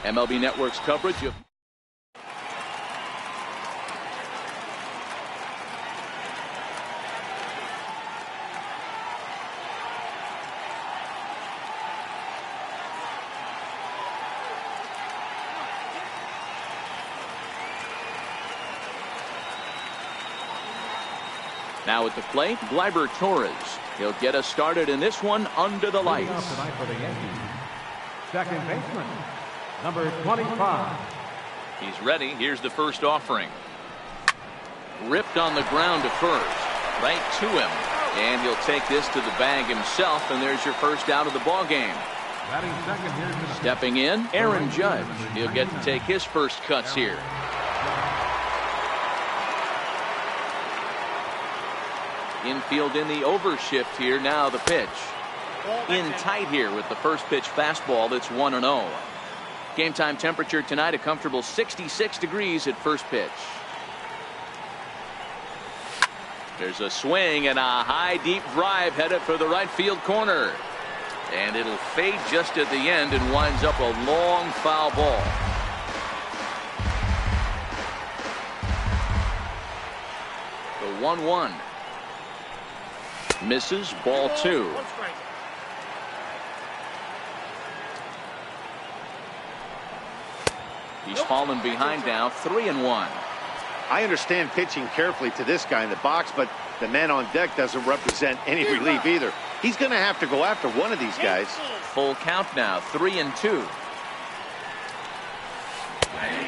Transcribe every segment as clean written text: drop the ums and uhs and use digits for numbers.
MLB Network's coverage of now at the plate, Gleyber Torres. He'll get us started in this one under the lights. Tonight for the Yankees, second baseman, number 25. He's ready. Here's the first offering. Ripped on the ground to first. Right to him. And he'll take this to the bag himself, and there's your first out of the ball game. Batting second here tonight. Stepping in, Aaron Judge. He'll get to take his first cuts here. Infield in the overshift here. Now the pitch. In tight here with the first pitch fastball. That's 1-0. Game time temperature tonight a comfortable 66 degrees at first pitch. There's a swing and a high deep drive headed for the right field corner. And it'll fade just at the end and winds up a long foul ball. The 1-1. Misses, ball 2. He's fallen behind now, 3-1. I understand pitching carefully to this guy in the box, but the man on deck doesn't represent any relief either. He's going to have to go after one of these guys. Full count now, 3-2.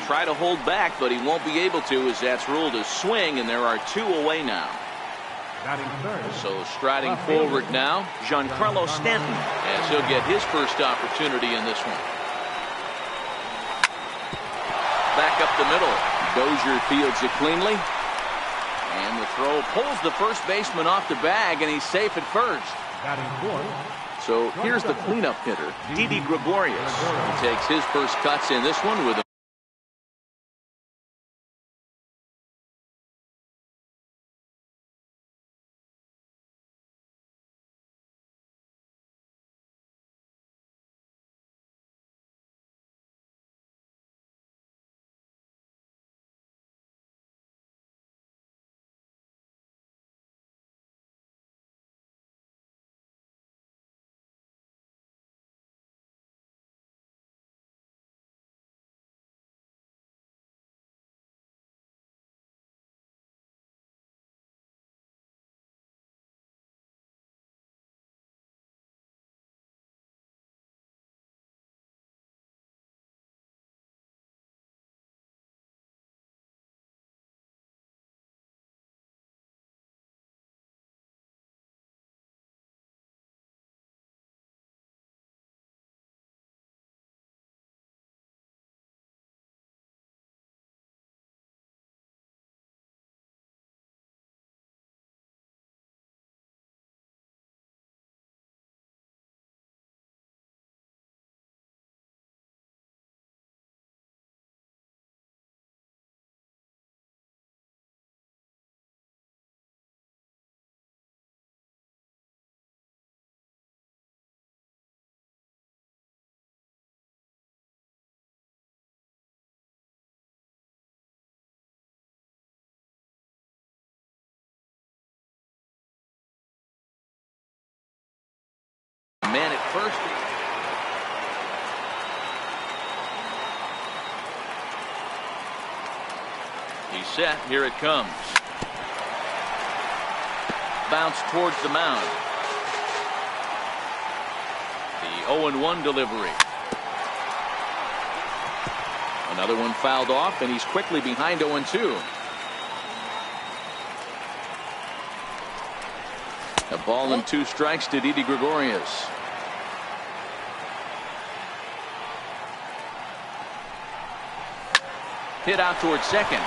Try to hold back, but he won't be able to, as that's ruled a swing, and there are 2 away now. So striding forward now, Giancarlo Stanton, as he'll get his first opportunity in this one. Back up the middle. Dozier fields it cleanly. And the throw pulls the first baseman off the bag, and he's safe at first. So here's the cleanup hitter, Didi Gregorius. He takes his first cuts in this one with a man at first. He's set. Here it comes. Bounce towards the mound. The 0-1 delivery. Another one fouled off, and he's quickly behind 0-2. A ball and 2 strikes to Didi Gregorius. Hit out towards second.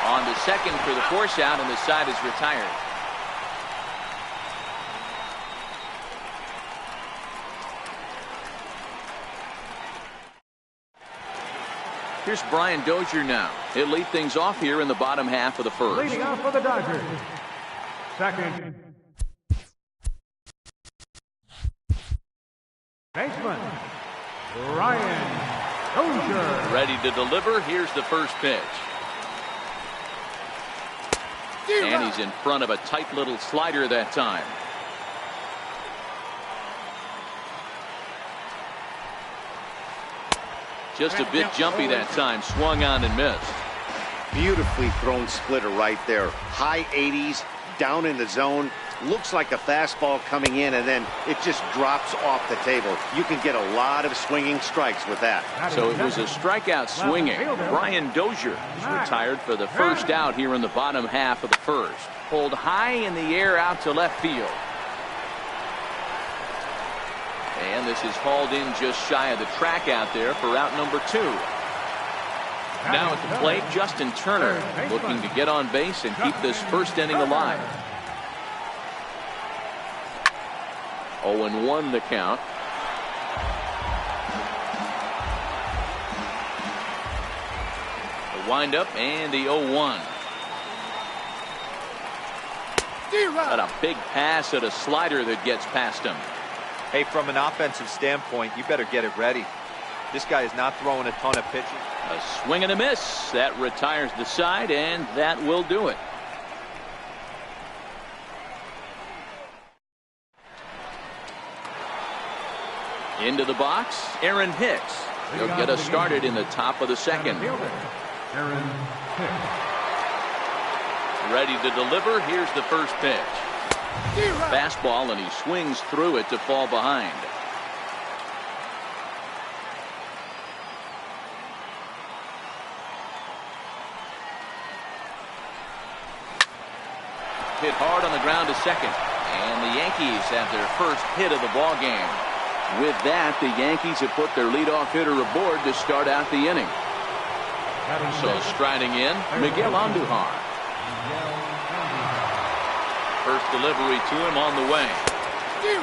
On to second for the force out, and the side is retired. Here's Brian Dozier now. He'll lead things off here in the bottom half of the first. Leading off for the Dodgers, second baseman, Ryan Dozier. Ready to deliver. Here's the first pitch. And he's in front of a tight little slider that time. Just a bit jumpy that time. Swung on and missed. Beautifully thrown splitter right there. High 80s, down in the zone. Looks like a fastball coming in, and then it just drops off the table. You can get a lot of swinging strikes with that. So it was a strikeout swinging. Brian Dozier is retired for the first out here in the bottom half of the first. Pulled high in the air out to left field. And this is hauled in just shy of the track out there for out number 2. Now at the plate, Justin Turner looking to get on base and keep this first inning alive. 0-1 the count. The windup and the 0-1. Got a big pass at a slider that gets past him. Hey, from an offensive standpoint, you better get it ready. This guy is not throwing a ton of pitches. A swing and a miss. That retires the side, and that will do it. Into the box, Aaron Hicks. He'll get us started in the top of the second. Aaron Hicks. Ready to deliver. Here's the first pitch. Fastball, and he swings through it to fall behind. Hit hard on the ground to second. And the Yankees have their first hit of the ball game. With that, the Yankees have put their leadoff hitter aboard to start out the inning. So striding in, Miguel Andujar. First delivery to him on the way.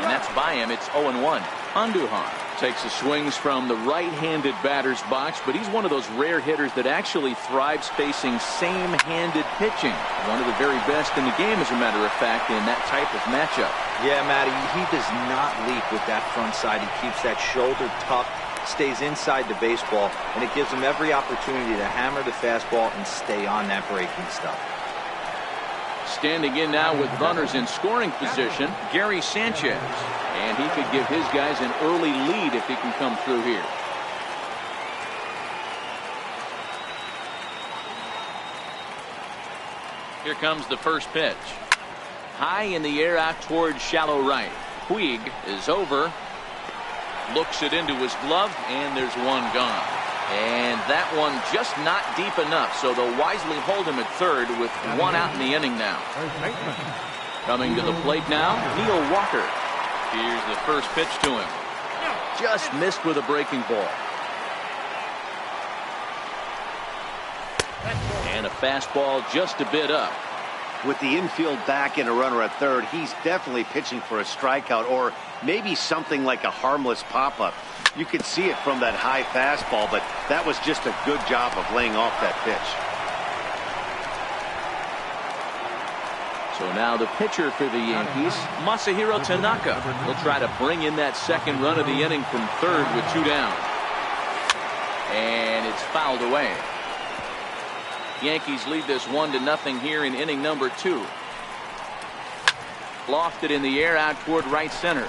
And that's by him. It's 0-1. Andujar takes the swings from the right-handed batter's box, but he's one of those rare hitters that actually thrives facing same-handed pitching. One of the very best in the game, as a matter of fact, in that type of matchup. Yeah, Matty, he does not leap with that front side. He keeps that shoulder tucked, stays inside the baseball, and it gives him every opportunity to hammer the fastball and stay on that breaking stuff. Standing in now with runners in scoring position, Gary Sanchez. And he could give his guys an early lead if he can come through here. Here comes the first pitch. High in the air out towards shallow right. Puig is over. Looks it into his glove, and there's one gone. And that one just not deep enough, so they'll wisely hold him at third with one out in the inning now. Coming to the plate now, Neil Walker. Here's the first pitch to him. Just missed with a breaking ball. And a fastball just a bit up. With the infield back and a runner at third, he's definitely pitching for a strikeout or maybe something like a harmless pop-up. You could see it from that high fastball, but that was just a good job of laying off that pitch. So now the pitcher for the Yankees, Masahiro Tanaka. He'll try to bring in that second run of the inning from third with 2 down. And it's fouled away. Yankees lead this 1-0 here in inning number 2. Lofted in the air out toward right center.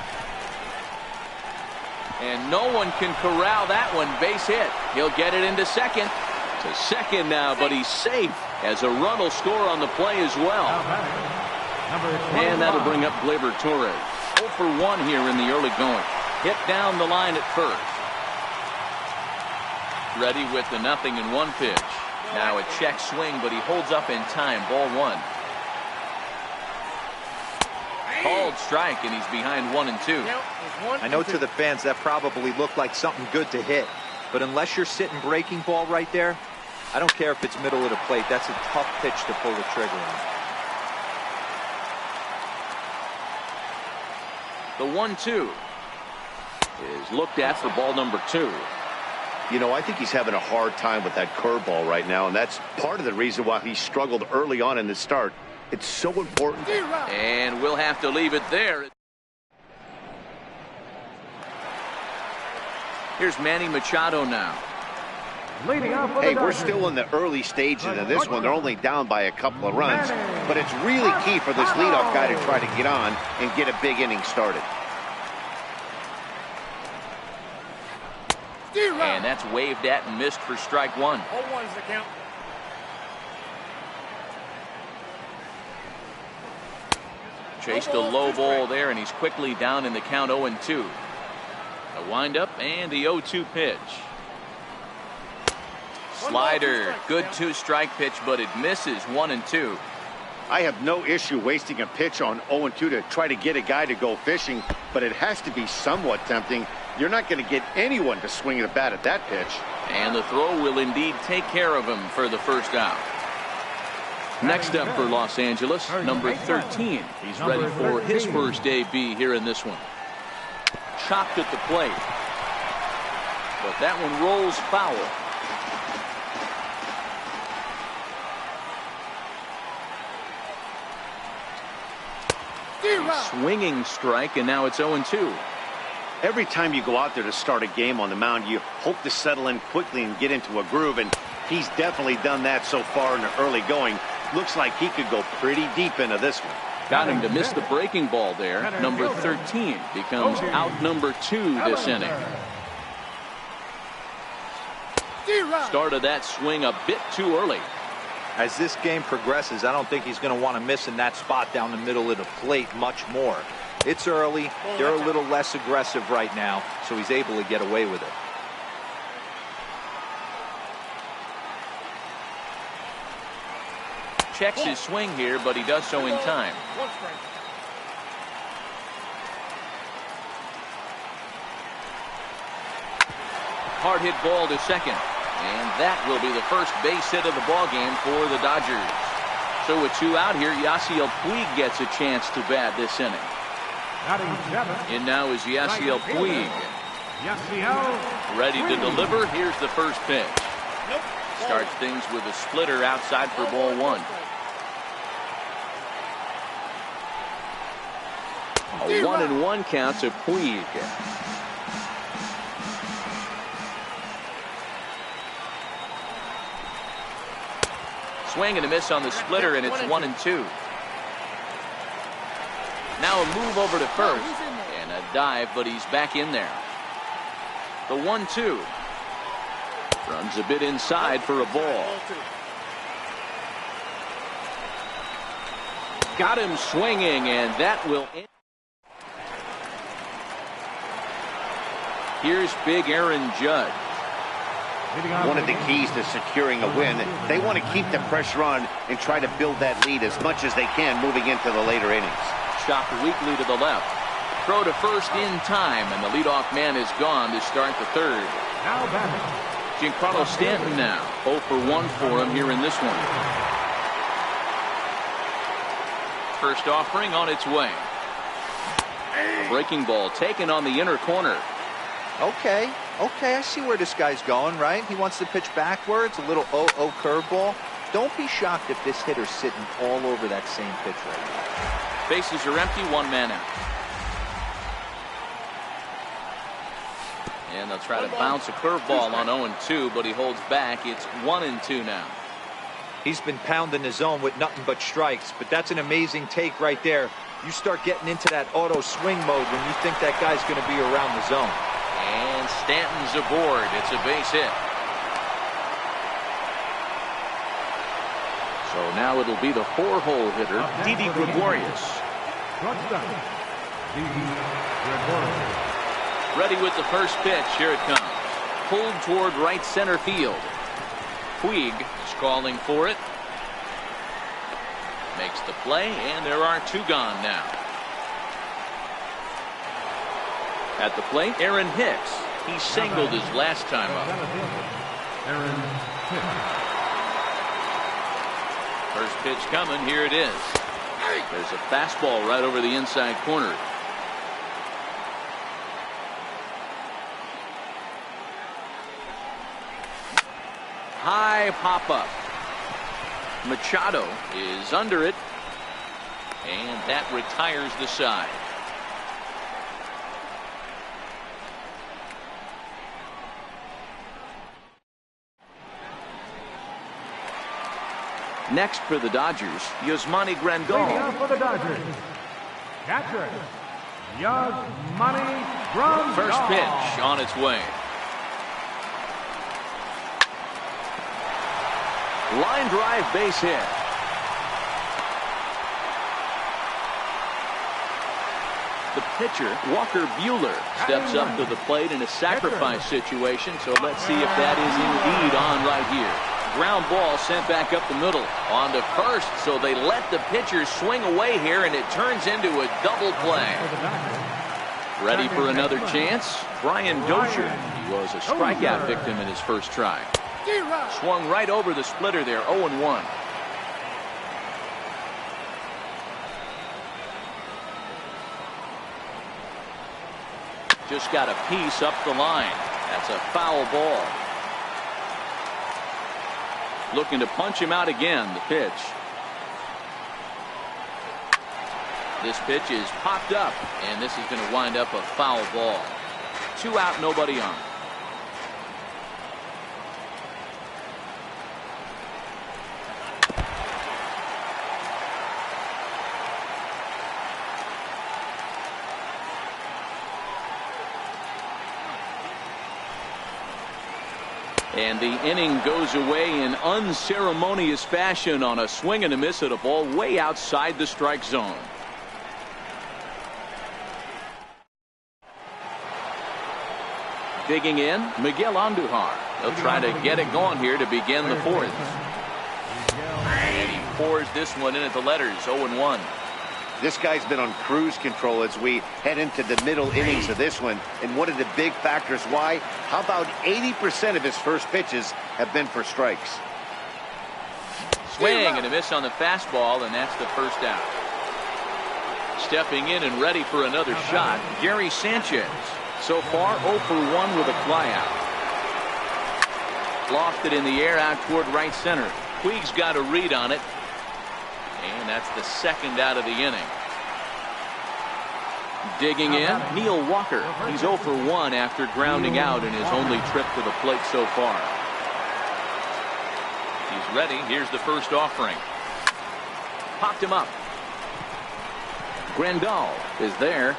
And no one can corral that one. Base hit. He'll get it into second. To second now, but he's safe as a run will score on the play as well. And that'll bring up Gleyber Torres. 0 for 1 here in the early going. Hit down the line at first. Ready with the 0-1 pitch. Now a check swing, but he holds up in time. Ball 1. Called strike, and he's behind 1-2. I know to the fans that probably looked like something good to hit, but unless you're sitting breaking ball right there, I don't care if it's middle of the plate. That's a tough pitch to pull the trigger on. The 1-2 is looked at for ball number 2. You know, I think he's having a hard time with that curveball right now, and that's part of the reason why he struggled early on in the start. It's so important. And we'll have to leave it there. Here's Manny Machado now. Leading off for Hey, the we're Dodgers. still in the early stages of this one. They're only down by a couple of runs. But it's really key for this leadoff guy to try to get on and get a big inning started. And that's waved at and missed for strike one. 0-1's the count. Chased a low ball there, and he's quickly down in the count 0-2. A windup and the 0-2 pitch. Slider, good 2-strike pitch, but it misses 1-2. I have no issue wasting a pitch on 0-2 to try to get a guy to go fishing, but it has to be somewhat tempting. You're not going to get anyone to swing the bat at that pitch. And the throw will indeed take care of him for the first out. Next up for Los Angeles, number 13. He's ready for his first AB here in this one. Chopped at the plate. But that one rolls foul. Swinging strike, and now it's 0-2. Every time you go out there to start a game on the mound, you hope to settle in quickly and get into a groove, and he's definitely done that so far in the early going. Looks like he could go pretty deep into this one. Got him to miss the breaking ball there. Number 13 becomes out number 2 this inning. Started that swing a bit too early. As this game progresses, I don't think he's going to want to miss in that spot down the middle of the plate much more. It's early. They're a little less aggressive right now, so he's able to get away with it. Checks his swing here, but he does so in time. Hard hit ball to second. And that will be the first base hit of the ballgame for the Dodgers. So with 2 out here, Yasiel Puig gets a chance to bat this inning. In now is Yasiel Puig. Ready to deliver. Here's the first pitch. Starts things with a splitter outside for ball 1. A 1-1 count to Puig. Swing and a miss on the splitter, and it's 1-2. Now a move over to first, and a dive, but he's back in there. The 1-2. Runs a bit inside for a ball. Got him swinging, and that will end. Here's big Aaron Judge. One of the keys to securing a win, they want to keep the pressure on and try to build that lead as much as they can moving into the later innings. Chopped weakly to the left. Throw to first in time, and the leadoff man is gone to start the third. Giancarlo Stanton now 0 for 1 for him here in this one. First offering on its way. A breaking ball taken on the inner corner. Okay, I see where this guy's going, right? He wants to pitch backwards, a little 0-0 curveball. Don't be shocked if this hitter's sitting all over that same pitch right now. Bases are empty, 1 man out. And they'll try to bounce a curveball on 0-2, but he holds back. It's 1-2 now. He's been pounding the zone with nothing but strikes, but that's an amazing take right there. You start getting into that auto swing mode when you think that guy's going to be around the zone. And Stanton's aboard. It's a base hit. So now it'll be the 4-hole hitter, Didi Gregorius. Ready with the first pitch. Here it comes. Pulled toward right center field. Puig is calling for it. Makes the play, and there are 2 gone now. At the plate, Aaron Hicks. He singled his last time up. First pitch coming. Here it is. There's a fastball right over the inside corner. High pop-up. Machado is under it, and that retires the side. Next for the Dodgers, Yasmani Grandal. Leading off for the Dodgers, catcher, Yasmani Grandal. First pitch on its way. Line drive base hit. The pitcher, Walker Buehler, steps up to the plate in a sacrifice situation, so let's see if that is indeed on right here. Ground ball sent back up the middle. On to first, so they let the pitcher swing away here, and it turns into a double play. Ready for another chance? Brian Dozier. He was a strikeout victim in his first try. Swung right over the splitter there, 0-1. Just got a piece up the line. That's a foul ball. Looking to punch him out again, the pitch. This pitch is popped up, and this is going to wind up a foul ball. 2 out, nobody on. And the inning goes away in unceremonious fashion on a swing and a miss at a ball way outside the strike zone. Digging in, Miguel Andujar. They'll try to get it going here to begin the fourth. And he pours this one in at the letters, 0-1. This guy's been on cruise control as we head into the middle innings of this one. And one of the big factors why, how about 80% of his first pitches have been for strikes? Swing and a miss on the fastball, and that's the first out. Stepping in and ready for another shot, Gary Sanchez. So far, 0 for 1 with a flyout. Lofted in the air out toward right center. Puig's got a read on it. And that's the second out of the inning. Digging in, Neil Walker. He's 0 for 1 after grounding out in his only trip to the plate so far. He's ready. Here's the first offering. Popped him up. Grandal is there.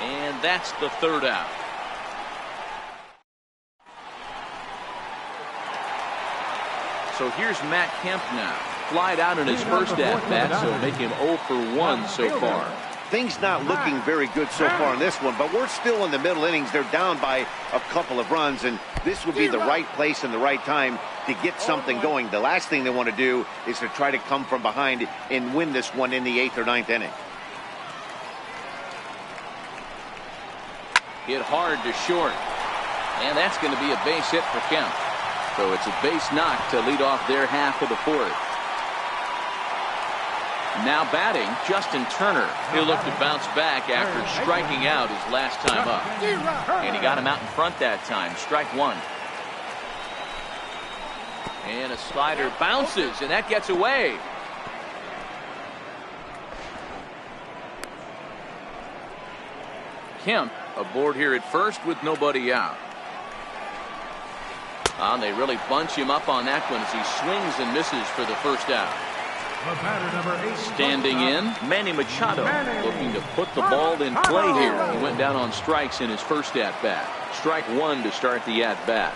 And that's the third out. So here's Matt Kemp now. Flied out in his first at-bat, so make him 0 for 1 so far. Things not looking very good so far in this one, but we're still in the middle innings. They're down by a couple of runs, and this would be the right place and the right time to get something going. The last thing they want to do is to try to come from behind and win this one in the 8th or 9th inning. Hit hard to short. And that's going to be a base hit for Kemp. So it's a base knock to lead off their half of the fourth. Now batting, Justin Turner. He'll look to bounce back after striking out his last time up. And he got him out in front that time. Strike one. And a slider bounces, and that gets away. Kemp aboard here at first with nobody out. They really bunch him up on that one as he swings and misses for the first out. Standing in, Manny Machado looking to put the ball in play here. He went down on strikes in his first at-bat. Strike one to start the at-bat.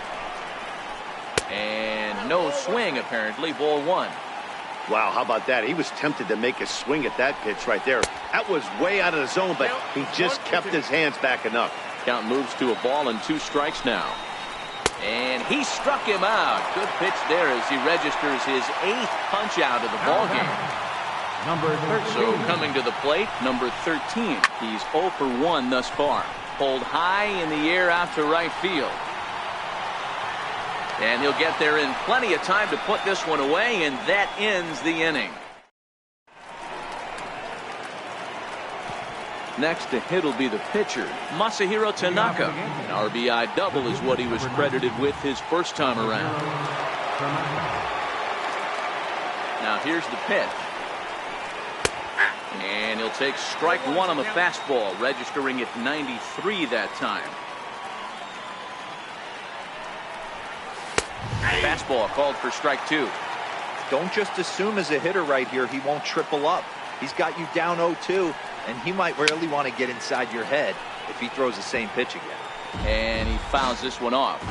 And no swing apparently, ball one. Wow, how about that? He was tempted to make a swing at that pitch right there. That was way out of the zone, but he just kept his hands back enough. Count moves to a ball and 2 strikes now. And he struck him out. Good pitch there as he registers his 8th punch out of the ball game. Number 13. So coming to the plate, number 13. He's 0 for 1 thus far. Pulled high in the air out to right field. And he'll get there in plenty of time to put this one away, and that ends the inning. Next to hit will be the pitcher, Masahiro Tanaka. An RBI double is what he was credited with his first time around. Now here's the pitch. And he'll take strike one on the fastball, registering at 93 that time. Fastball called for strike 2. don't just assume as a hitter right here he won't triple up. He's got you down 0-2, and he might really want to get inside your head if he throws the same pitch again. And he fouls this one off.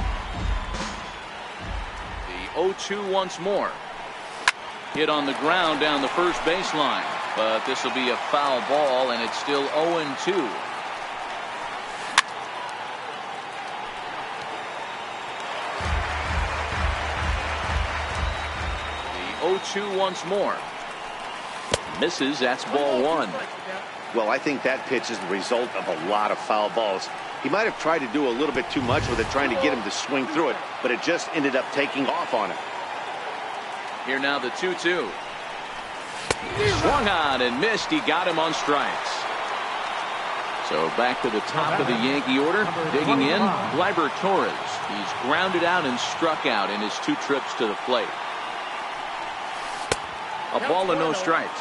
The 0-2 once more. Hit on the ground down the first baseline, but this will be a foul ball, and it's still 0-2. The 0-2 once more. Misses. That's ball one. Well, I think that pitch is the result of a lot of foul balls. He might have tried to do a little bit too much with it, trying to get him to swing through it, but it just ended up taking off on him. Here now the 2-2. Swung on and missed. He got him on strikes. So back to the top of the Yankee order. Digging in, Gleyber Torres. He's grounded out and struck out in his 2 trips to the plate. A ball and no strikes.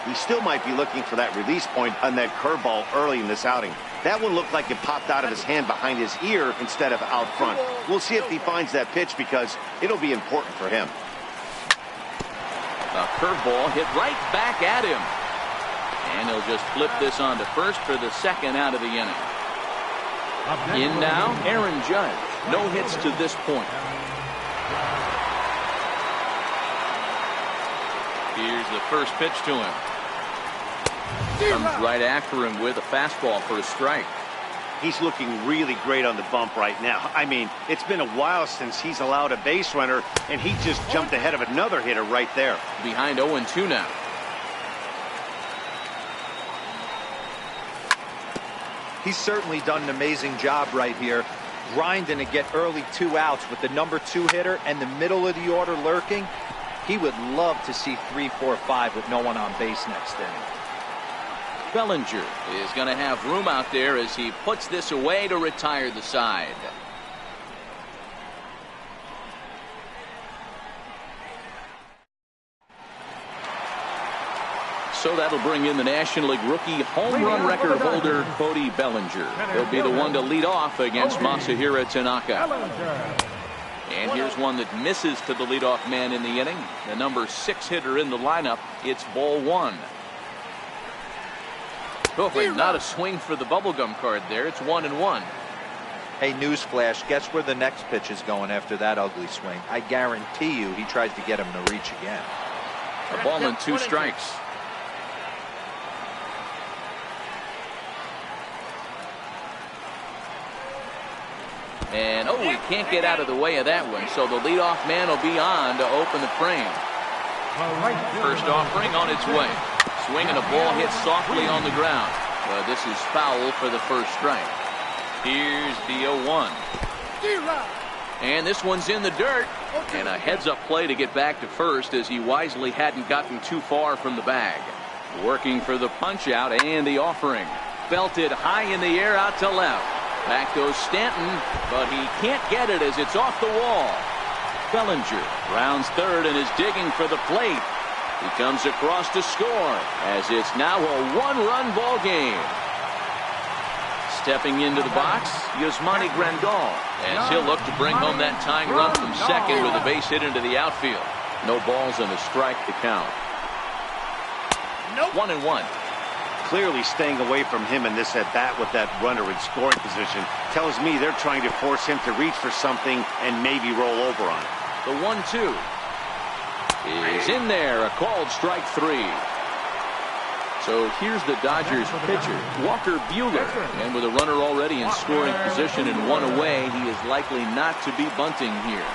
He still might be looking for that release point on that curveball early in this outing. That one looked like it popped out of his hand behind his ear instead of out front. We'll see if he finds that pitch because it'll be important for him. A curveball hit right back at him. And he'll just flip this on to first for the second out of the inning. In now, Aaron Judge. No hits to this point. Here's the first pitch to him. Comes right after him with a fastball for a strike. He's looking really great on the bump right now. I mean, it's been a while since he's allowed a base runner, and he just jumped ahead of another hitter right there. Behind 0-2 now. He's certainly done an amazing job right here, grinding to get early 2 outs with the number 2 hitter and the middle of the order lurking. He would love to see 3, 4, 5 with no one on base next inning. Bellinger is going to have room out there as he puts this away to retire the side. So that'll bring in the National League rookie home run record holder Cody Bellinger. He'll be the one to lead off against Masahiro Tanaka. And here's one that misses to the leadoff man in the inning. The number 6 hitter in the lineup. It's ball 1. Oh, but not a swing for the bubblegum card there. It's 1-1. Hey, newsflash, guess where the next pitch is going after that ugly swing? I guarantee you he tries to get him to reach again. A ball and 2 strikes. And, he can't get out of the way of that one, so the leadoff man will be on to open the frame. First offering on its way. Swing and a ball hit softly on the ground. But this is foul for the first strike. Here's the 0-1. And this one's in the dirt. And a heads-up play to get back to first as he wisely hadn't gotten too far from the bag. Working for the punch-out and the offering. Belted high in the air out to left. Back goes Stanton, but he can't get it as it's off the wall. Bellinger rounds third and is digging for the plate. He comes across to score as it's now a 1-run ball game. Stepping into the box, Yasmani Grandal, as he'll look to bring home that tying run from second with a base hit into the outfield. No balls and a strike to count. 1-1. Clearly staying away from him in this at-bat with that runner in scoring position tells me they're trying to force him to reach for something and maybe roll over on it. The 1-2 is in there, a called strike 3. So here's the Dodgers pitcher, Walker Buehler, and with a runner already in scoring position and 1 away, he is likely not to be bunting here.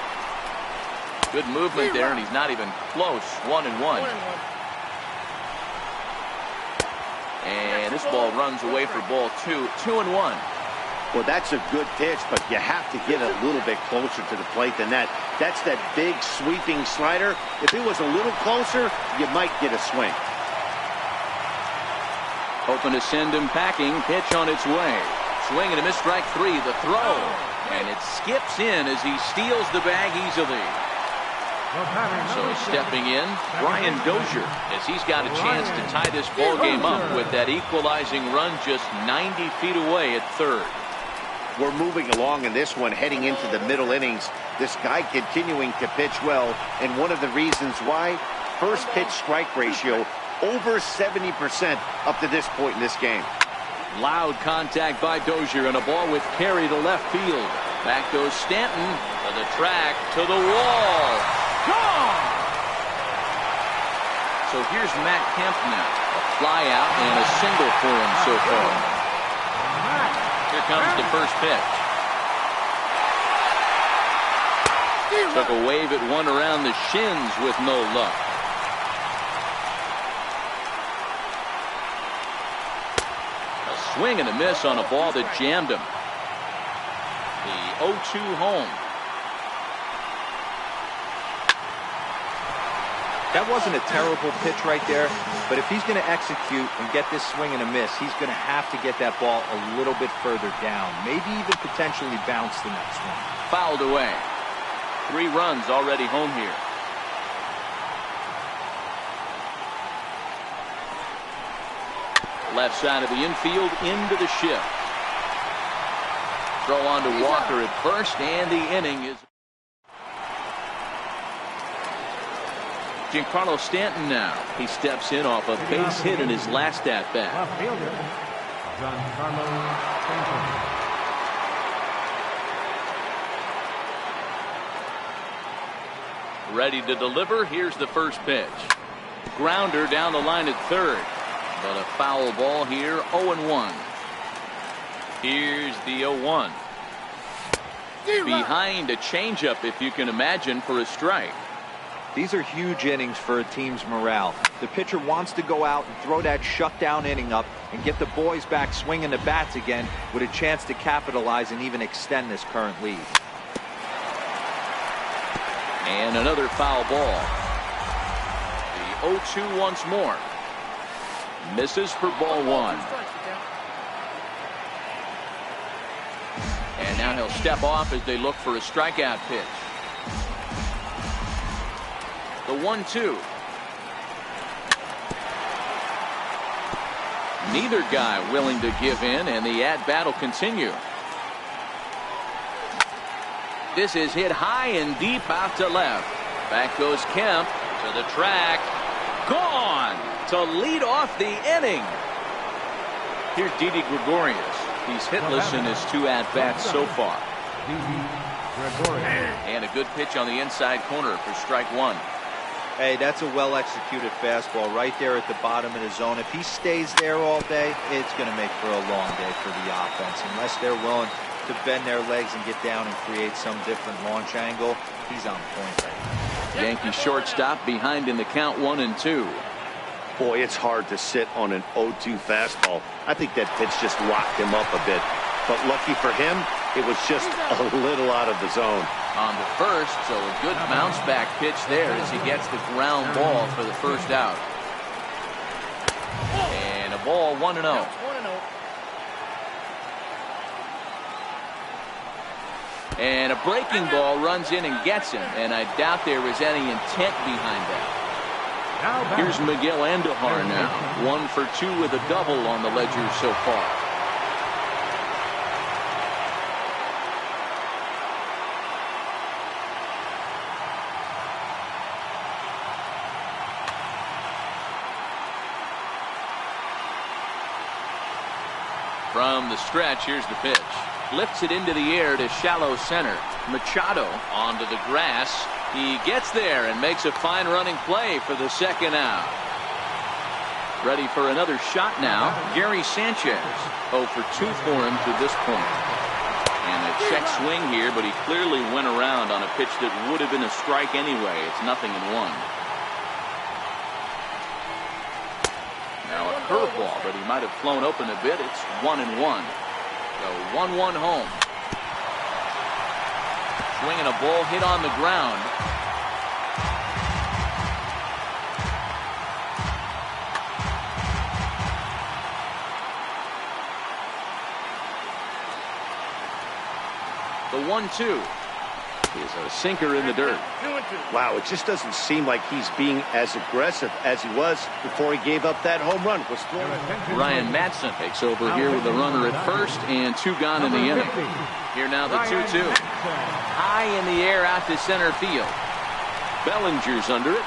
Good movement there, and he's not even close. 1-1. And this ball runs away for ball 2. 2-1. Well, that's a good pitch, but you have to get a little bit closer to the plate than that. That's that big sweeping slider. If it was a little closer, you might get a swing. Hoping to send him packing. Pitch on its way. Swing and a miss, strike 3. The throw. And it skips in as he steals the bag easily. So stepping in, Brian Dozier, as he's got a chance to tie this ball game up with that equalizing run just 90 feet away at third. We're moving along in this one, heading into the middle innings. This guy continuing to pitch well, and one of the reasons why, first pitch strike ratio over 70% up to this point in this game. Loud contact by Dozier, and a ball with carry to left field. Back goes Stanton to the track, to the wall. Gone! So here's Matt Kemp now. A fly out and a single for him so far. Here comes the first pitch. Took a wave at one around the shins with no luck. A swing and a miss on a ball that jammed him. The 0-2 home. That wasn't a terrible pitch right there, but if he's going to execute and get this swing and a miss, he's going to have to get that ball a little bit further down, maybe even potentially bounce the next one. Fouled away. 3 runs already home here. Left side of the infield into the shift. Throw on to Walker at first, and the inning is... Giancarlo Stanton now. He steps in off a base hit in his last at-bat. Left fielder, Giancarlo Stanton. Ready to deliver. Here's the first pitch. Grounder down the line at third. But a foul ball here, 0-1. Here's the 0-1. Behind a changeup, if you can imagine, for a strike. These are huge innings for a team's morale. The pitcher wants to go out and throw that shutdown inning up and get the boys back swinging the bats again with a chance to capitalize and even extend this current lead. And another foul ball. The 0-2 once more. Misses for ball 1. And now he'll step off as they look for a strikeout pitch. The 1-2. Neither guy willing to give in, and the at-bat will continue. This is hit high and deep out to left. Back goes Kemp to the track. Gone to lead off the inning. Here's Didi Gregorius. He's hitless in his 2 at-bats so far. And a good pitch on the inside corner for strike 1. Hey, that's a well-executed fastball right there at the bottom of the zone. If he stays there all day, it's going to make for a long day for the offense. Unless they're willing to bend their legs and get down and create some different launch angle, he's on point right now. Yankee shortstop behind in the count 1-2. Boy, it's hard to sit on an 0-2 fastball. I think that pitch just locked him up a bit. But lucky for him, it was just a little out of the zone. On the first, so a good bounce back pitch there as he gets the ground ball for the first out. And a ball 1-0. And a breaking ball runs in and gets him, and I doubt there is any intent behind that. Here's Miguel Andujar now, 1 for 2 with a double on the ledger so far. From the stretch, here's the pitch. Lifts it into the air to shallow center. Machado onto the grass. He gets there and makes a fine running play for the second out. Ready for another shot now, Gary Sanchez. 0 for 2 for him to this point. And a check swing here, but he clearly went around on a pitch that would have been a strike anyway. It's 0-1. Now a curveball, but he might have flown open a bit. It's 1-1. So 1-1 home. Swinging a ball hit on the ground. The 1-2. is a sinker in the dirt. Wow, it just doesn't seem like he's being as aggressive as he was before he gave up that home run. Ryan Madsen takes over here with a runner at first and 2 gone in the inning. Here now the 2-2. High in the air out to center field. Bellinger's under it.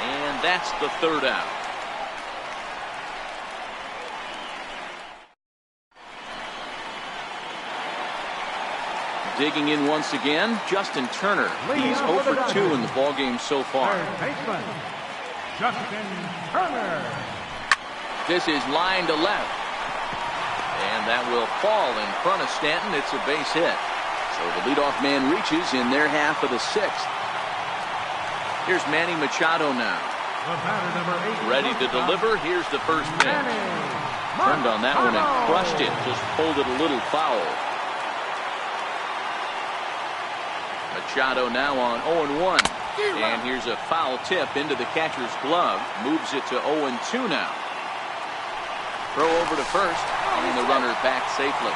And that's the 3rd out. Digging in once again, Justin Turner. He's 0 for 2 in the ballgame so far. Baseman, Justin Turner. This is line to left. And that will fall in front of Stanton. It's a base hit. So the leadoff man reaches in their half of the 6th. Here's Manny Machado now. Ready to deliver. Here's the first pitch. Turned on that one and crushed it. Just pulled it a little foul. Machado now on 0-1. And here's a foul tip into the catcher's glove. Moves it to 0-2 now. Throw over to first. And the runner back safely.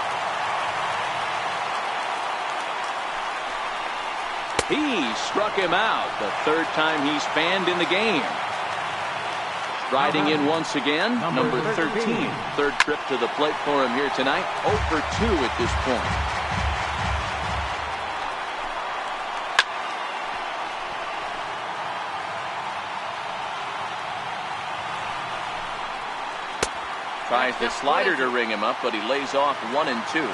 He struck him out. The 3rd time he's fanned in the game. Riding in once again, number 13. 3rd trip to the plate for him here tonight. 0 for 2 at this point. Tries the slider to ring him up, but he lays off 1 and 2.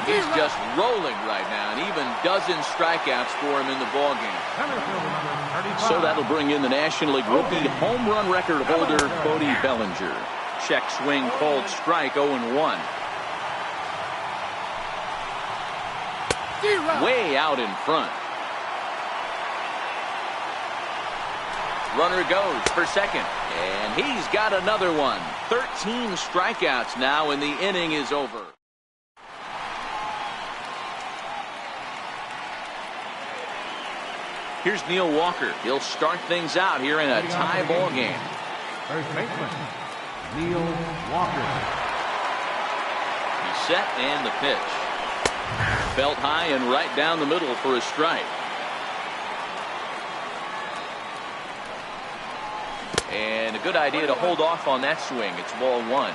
He's just rolling right now, and even dozen strikeouts for him in the ballgame. So that'll bring in the National League rookie home run record holder, Cody Bellinger. Check swing, called strike, 0-1. Way out in front. Runner goes for second, and he's got another one. 13 strikeouts now, and the inning is over. Here's Neil Walker. He'll start things out here in a tie ball game. First baseman, Neil Walker. He's set, and the pitch. Belt high and right down the middle for a strike. And a good idea to hold off on that swing. It's ball 1.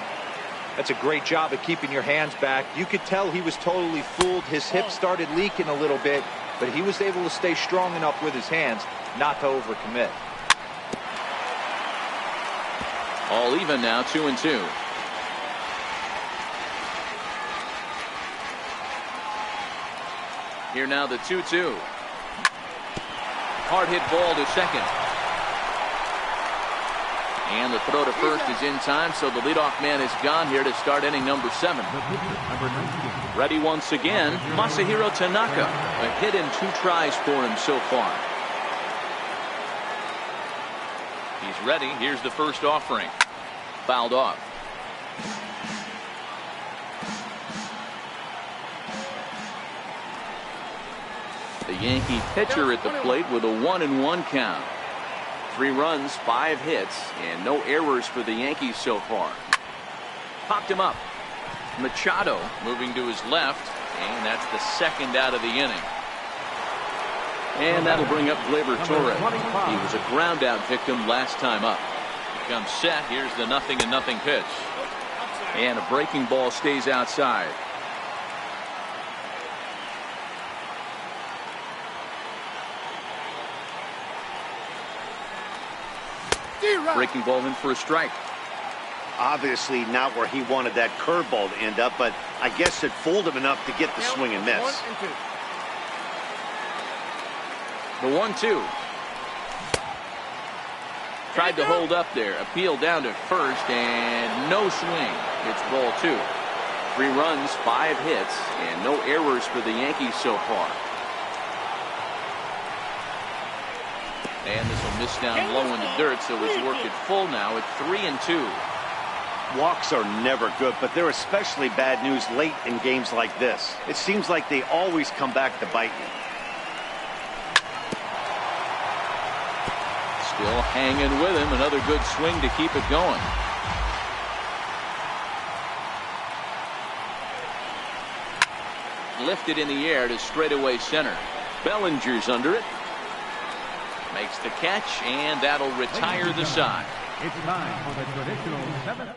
That's a great job of keeping your hands back. You could tell he was totally fooled. His hip started leaking a little bit, but he was able to stay strong enough with his hands not to overcommit. All even now, 2-2. Here now the 2-2. Hard hit ball to second. And the throw to first is in time, so the leadoff man is gone here to start inning number 7. Ready once again, Masahiro Tanaka. A hit in 2 tries for him so far. He's ready. Here's the first offering. Fouled off. The Yankee pitcher at the plate with a 1-1 count. 3 runs, 5 hits, and no errors for the Yankees so far. Popped him up. Machado moving to his left, and that's the 2nd out of the inning. And that'll bring up Gleyber Torres. He was a ground out victim last time up. He comes set. Here's the 0-0 pitch. And a breaking ball stays outside. Breaking ball in for a strike. Obviously not where he wanted that curveball to end up, but I guess it fooled him enough to get the swing and miss. The 1-2. Tried to hold up there. Appeal down to first, and no swing. It's ball 2. 3 runs, 5 hits, and no errors for the Yankees so far. And this will miss down low in the dirt, so it's worked at full now at 3-2. Walks are never good, but they're especially bad news late in games like this. It seems like they always come back to bite you. Still hanging with him. Another good swing to keep it going. lifted in the air to straightaway center. Bellinger's under it. Makes the catch, and that'll retire the side. It's time for the traditional seventh.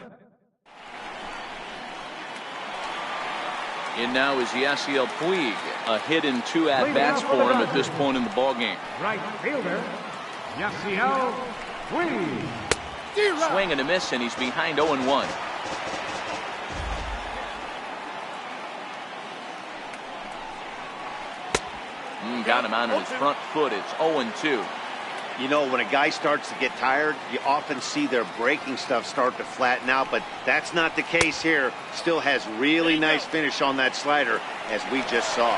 In now is Yasiel Puig. A hit and 2 at-bats for him at this point in the ballgame. Right fielder, Yasiel Puig. Swing and a miss, and he's behind 0-1. Got him out on his front foot. It's 0-2. You know, when a guy starts to get tired, you often see their breaking stuff start to flatten out, but that's not the case here. Still has really nice finish on that slider, as we just saw.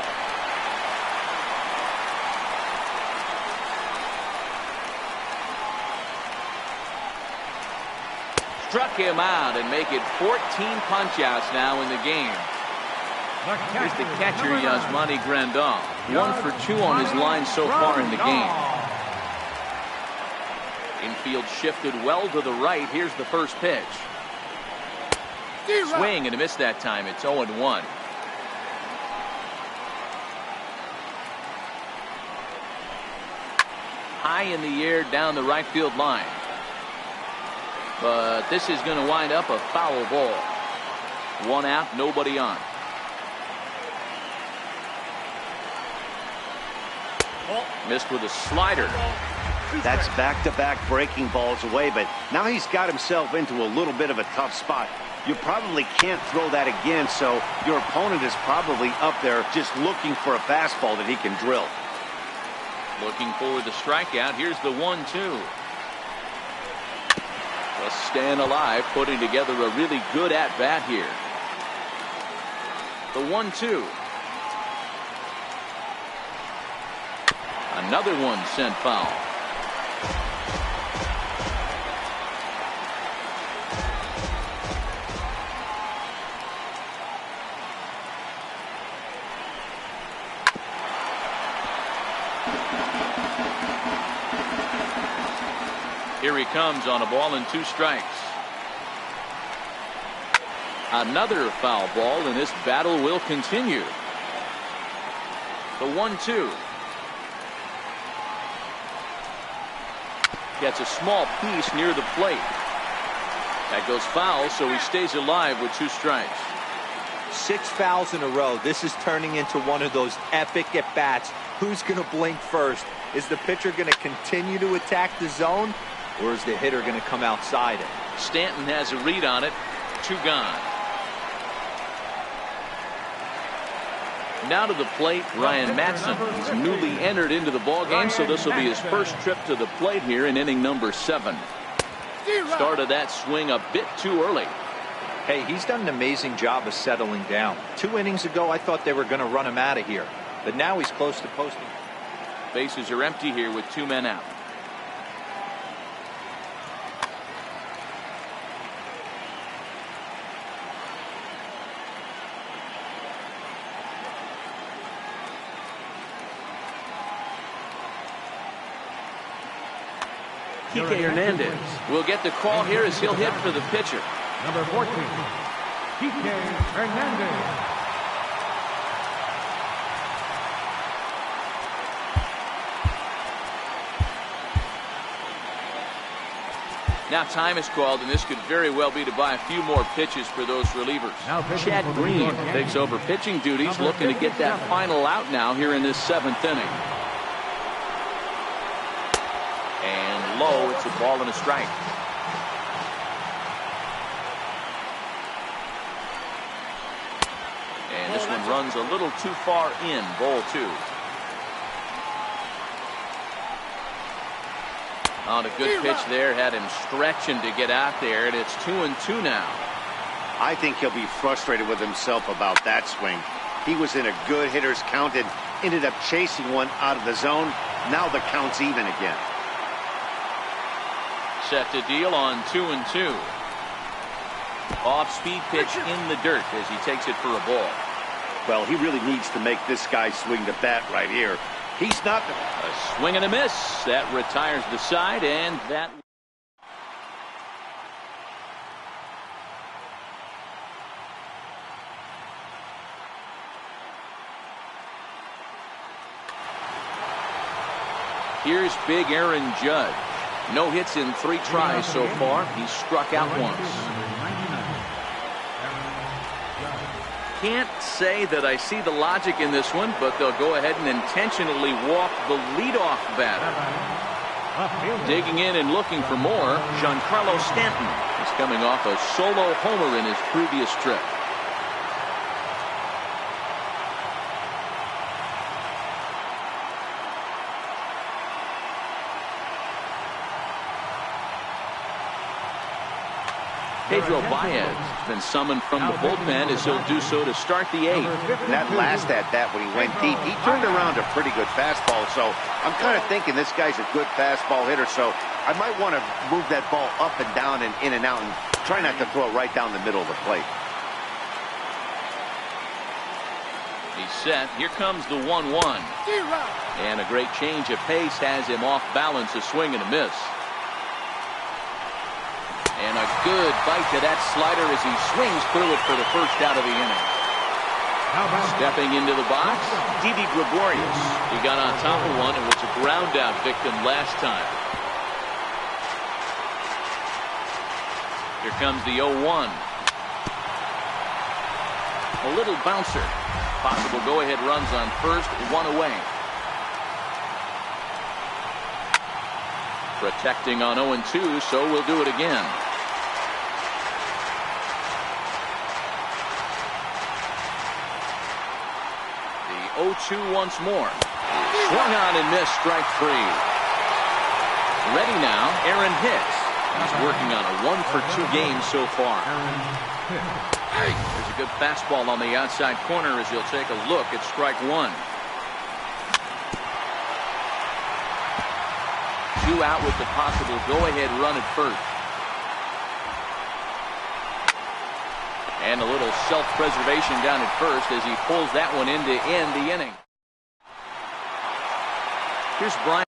Struck him out and make it 14 punch-outs now in the game. Here's the catcher, Yasmani Grandal. 1 for 2 on his line so far in the game. Infield shifted well to the right. Here's the first pitch. Swing and a miss that time. It's 0-1. High in the air down the right field line. But this is going to wind up a foul ball. 1 out, nobody on. Missed with a slider. That's back-to-back breaking balls away, but now he's got himself into a little bit of a tough spot. You probably can't throw that again, so your opponent is probably up there just looking for a fastball that he can drill. Looking for the strikeout. Here's the 1-2. Just staying alive, putting together a really good at-bat here. The 1-2. Another one sent foul. Here he comes on a ball and 2 strikes. Another foul ball, and this battle will continue. The 1-2. Gets a small piece near the plate. That goes foul, so he stays alive with 2 strikes. 6 fouls in a row. This is turning into one of those epic at-bats. Who's going to blink first? Is the pitcher going to continue to attack the zone, or is the hitter going to come outside it? Stanton has a read on it. 2 gone. Now to the plate, Ryan Madson. He's newly entered into the ballgame, so this will be his first trip to the plate here in inning number 7. Started that swing a bit too early. Hey, he's done an amazing job of settling down. 2 innings ago, I thought they were going to run him out of here, but now he's close to posting. Bases are empty here with 2 men out. Kike Hernandez will get the call here as he'll hit for the pitcher. Number 14, Kike Hernandez. Now time is called, and this could very well be to buy a few more pitches for those relievers. Chad Green takes over pitching duties, looking to get that final out now here in this 7th inning. And low, it's a ball and a strike. And this one runs a little too far in, ball 2. On a good pitch there, had him stretching to get out there, and it's 2-2 now. I think he'll be frustrated with himself about that swing. He was in a good hitter's count and ended up chasing one out of the zone. Now the count's even again. Set to deal on 2-2. Off-speed pitch in the dirt as he takes it for a ball. Well, he really needs to make this guy swing the bat right here. He's not. A swing and a miss. That retires the side, and that. Here's big Aaron Judge. No hits in 3 tries so far. He's struck out once. Can't say that I see the logic in this one, but they'll go ahead and intentionally walk the leadoff batter. Digging in and looking for more, Giancarlo Stanton is coming off a solo homer in his previous trip. Pedro Baez has been summoned from the bullpen as he'll do so to start the 8th. That last at-bat when he went deep, he turned around a pretty good fastball. So I'm kind of thinking this guy's a good fastball hitter. So I might want to move that ball up and down and in and out and try not to throw it right down the middle of the plate. He's set. Here comes the 1-1. And a great change of pace has him off balance, a swing and a miss. And a good bite to that slider as he swings through it for the first out of the inning. Stepping into the box, Didi Gregorius. He got on top of one and was a ground out victim last time. Here comes the 0-1. A little bouncer. Possible go-ahead runs on first, 1 away. Protecting on 0-2, so we'll do it again. The 0-2 once more. Swung on and missed, strike 3. Ready now, Aaron Hicks. He's working on a 1-for-2 game so far. There's a good fastball on the outside corner as he'll take a look at strike 1. 2 out with the possible go-ahead run at first. And a little self-preservation down at first as he pulls that one in to end the inning. Here's Brian.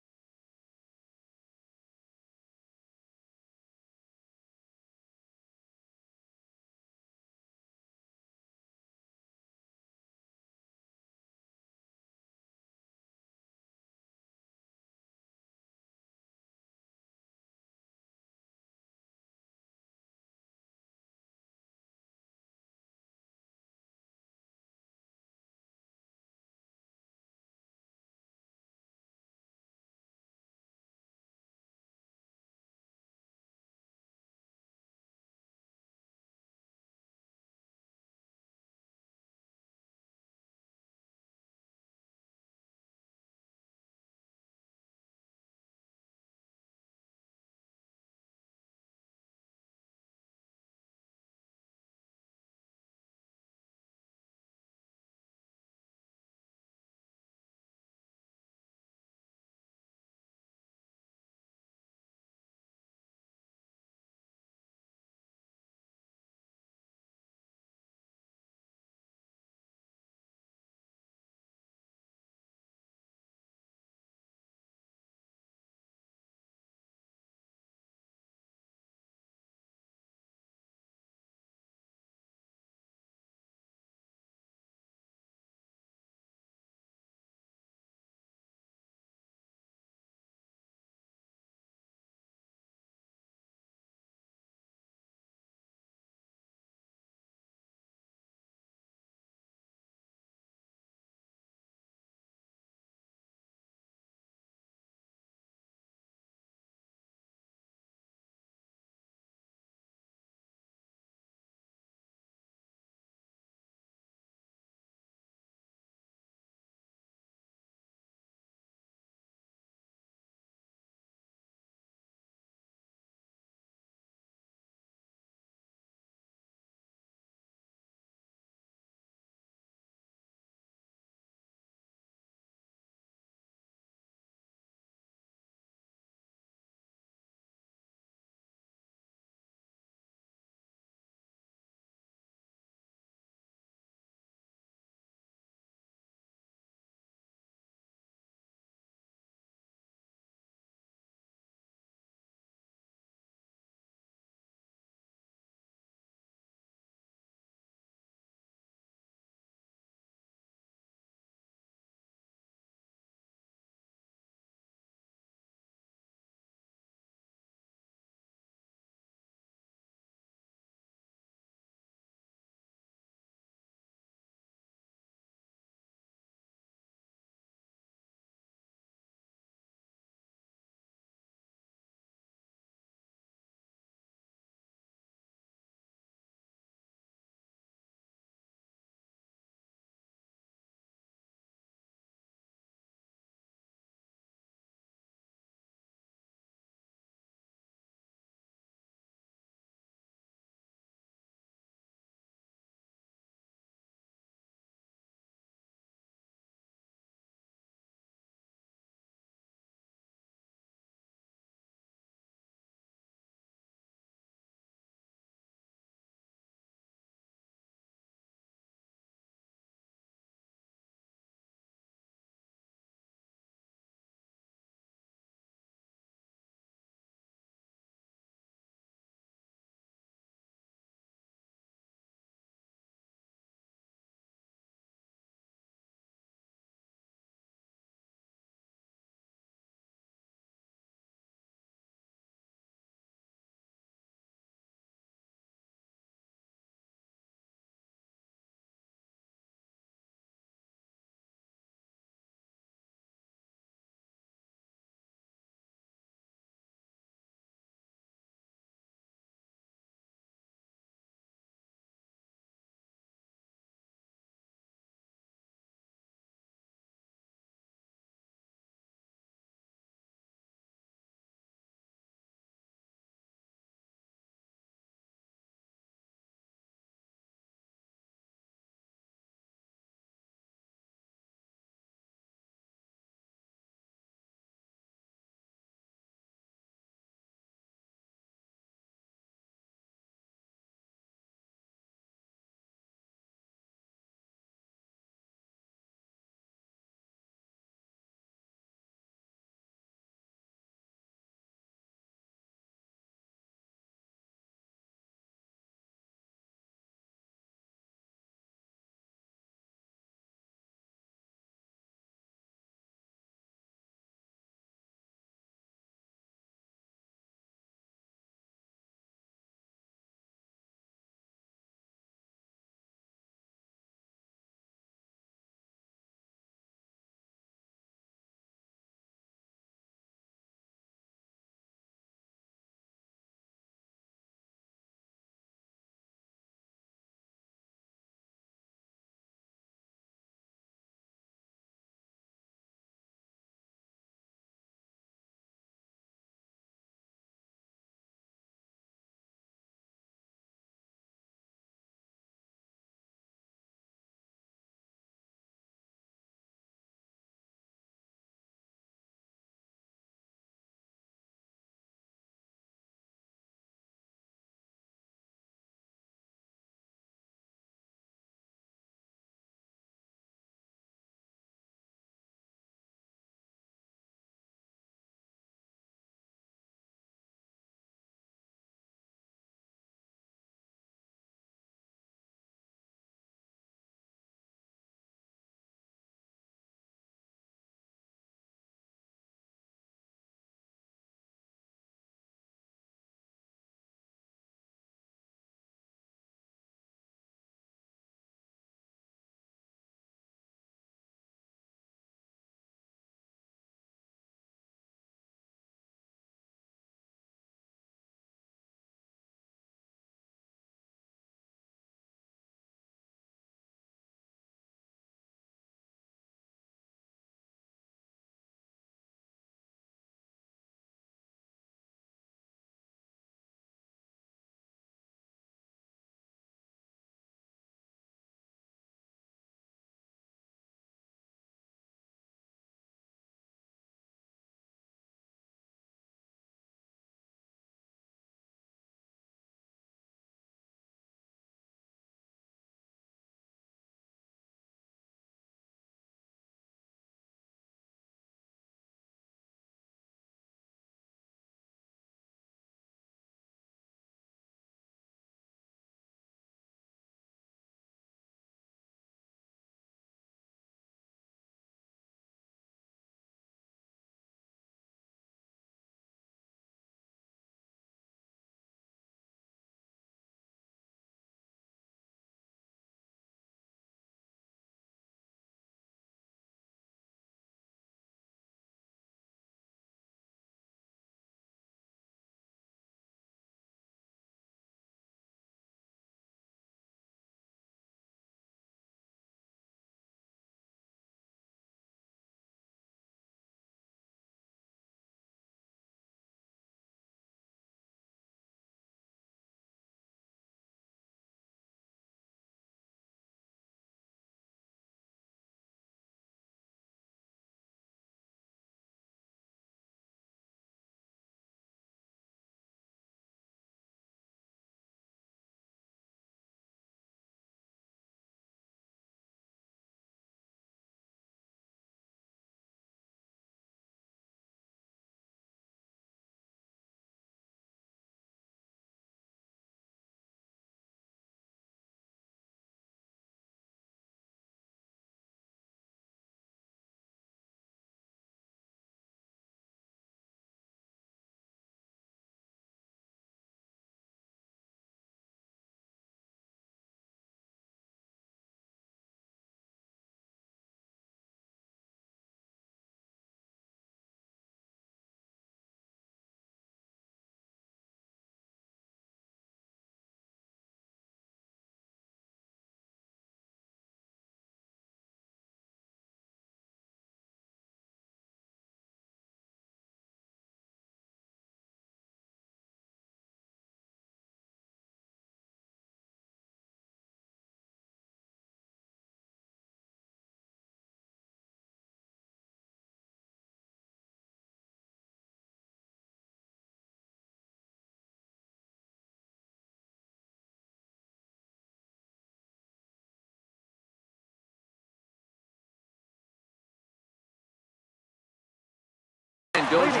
Dozier.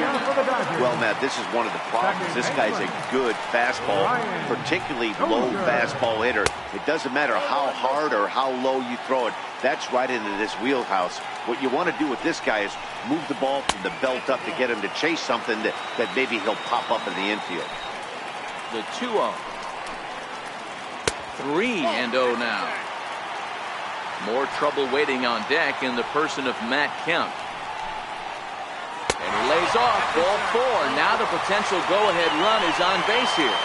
Well, Matt, this is one of the problems. This guy's a good fastball, particularly low fastball hitter. It doesn't matter how hard or how low you throw it. That's right into this wheelhouse. What you want to do with this guy is move the ball from the belt up to get him to chase something that maybe he'll pop up in the infield. The 2-0. 3-0 now. More trouble waiting on deck in the person of Matt Kemp. And he lays off, ball 4. Now the potential go-ahead run is on base here.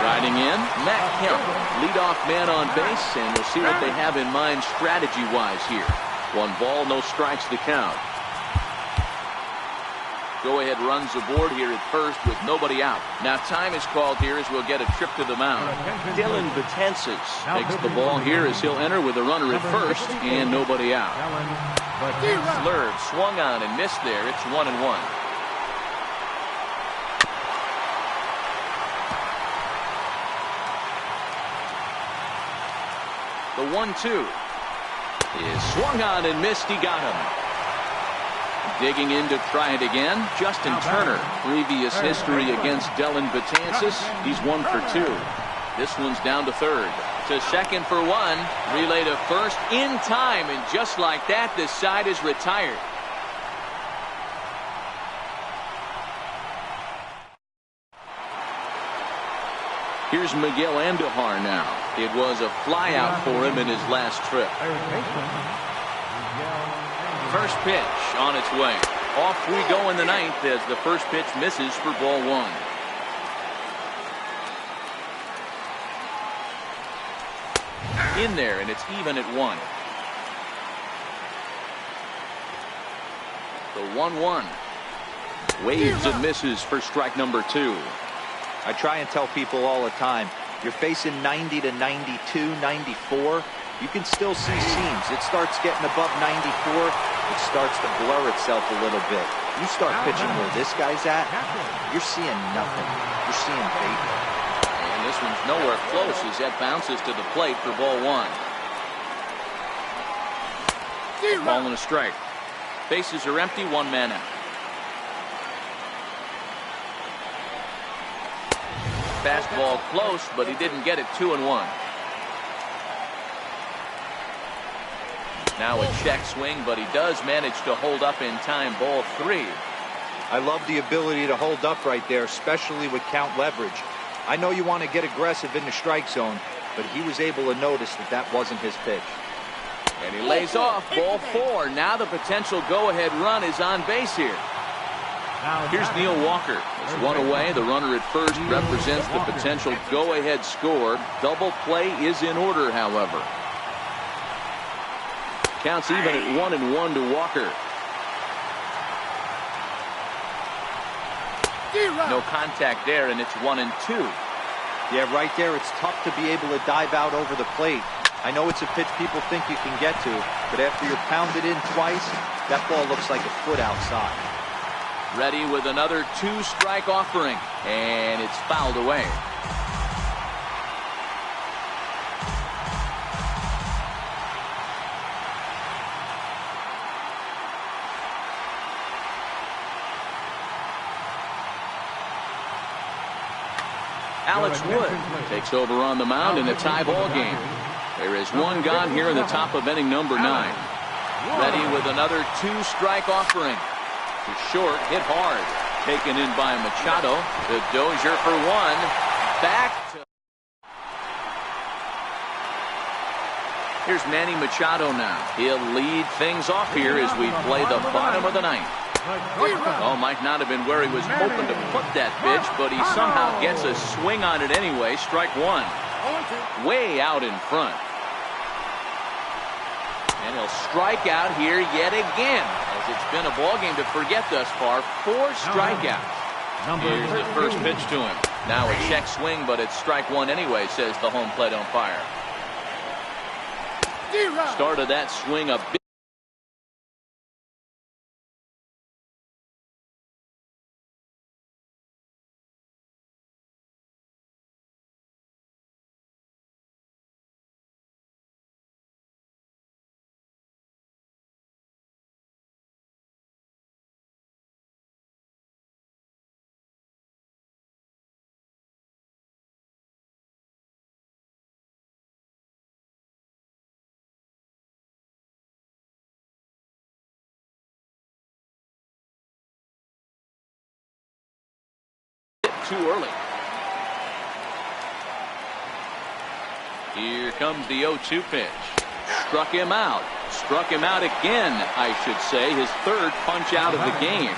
Riding in, Matt Kemp, leadoff man on base, and we'll see what they have in mind strategy-wise here. 1 ball, no strikes to count. Go-ahead runs aboard here at first with nobody out. Now time is called here as we'll get a trip to the mound. Dellin Betances takes the ball here as he'll enter with a runner at first and nobody out. Slurve swung on and missed there. It's 1-1. The 1-2 is swung on and missed. He got him. Digging in to try it again, Justin Turner. Previous history against Dellin Betances. He's 1 for 2. This one's down to third. To second for 1. Relay to first in time, and just like that, the side is retired. Here's Miguel Andujar now. It was a flyout for him in his last trip. First pitch on its way. Off we go in the 9th as the first pitch misses for ball 1. In there, and it's even at 1. The 1-1. Waves and misses for strike number 2. I try and tell people all the time, you're facing 90 to 92, 94. You can still see seams. It starts getting above 94. It starts to blur itself a little bit. You start pitching where this guy's at, you're seeing nothing. You're seeing vapor. And this one's nowhere close as that bounces to the plate for ball 1. Ball and a strike. Bases are empty, 1 man out. Fastball close, but he didn't get it. 2-1. Now a check swing, but he does manage to hold up in time. Ball 3. I love the ability to hold up right there, especially with count leverage. I know you want to get aggressive in the strike zone, but he was able to notice that that wasn't his pitch. And he lays off. Ball 4. Now the potential go-ahead run is on base here. Here's Neil Walker. It's 1 away. The runner at first represents the potential go-ahead score. Double play is in order, however. Counts even at 1-1 to Walker. No contact there, and it's 1-2. Yeah, right there, it's tough to be able to dive out over the plate. I know it's a pitch people think you can get to, but after you're pounded in twice, that ball looks like a foot outside. Ready with another 2-strike offering, and it's fouled away. Alex Wood takes over on the mound in a tie ball game. There is 1 gone here in the top of inning number 9. Ready with another 2-strike offering. To short, hit hard. Taken in by Machado. The Dozier for 1. Back to... Here's Manny Machado now. He'll lead things off here as we play the bottom of the 9th. Oh, might not have been where he was hoping to put that pitch, but he somehow gets a swing on it anyway. Strike 1. Way out in front. And he'll strike out here yet again, as it's been a ball game to forget thus far. 4 strikeouts. Here's the first pitch to him. Now a check swing, but it's strike 1 anyway, says the home plate umpire. Started that swing a bit. too early. Here comes the 0-2 pitch. Struck him out. Struck him out again, I should say. His third punch out of the game.